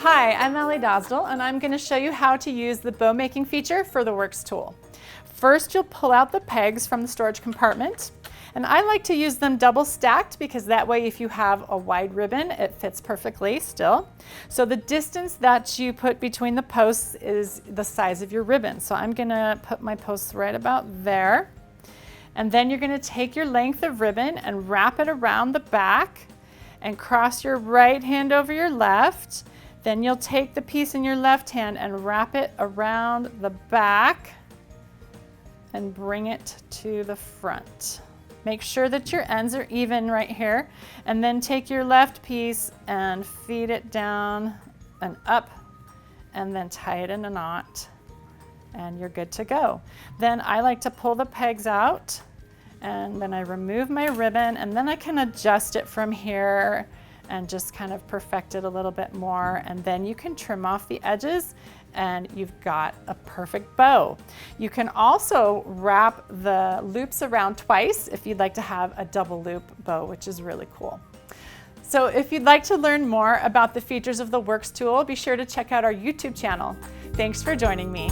Hi, I'm Ellie Dosdell, and I'm going to show you how to use the bow making feature for the Works tool. First, you'll pull out the pegs from the storage compartment, and I like to use them double stacked because that way if you have a wide ribbon, it fits perfectly still. So the distance that you put between the posts is the size of your ribbon. So I'm going to put my posts right about there. And then you're going to take your length of ribbon and wrap it around the back and cross your right hand over your left. Then you'll take the piece in your left hand and wrap it around the back and bring it to the front. Make sure that your ends are even right here, and then take your left piece and feed it down and up, and then tie it in a knot, and you're good to go. Then I like to pull the pegs out, and then I remove my ribbon, and then I can adjust it from here and just kind of perfect it a little bit more, and then you can trim off the edges and you've got a perfect bow. You can also wrap the loops around twice if you'd like to have a double loop bow, which is really cool. So if you'd like to learn more about the features of the Works tool, be sure to check out our YouTube channel. Thanks for joining me.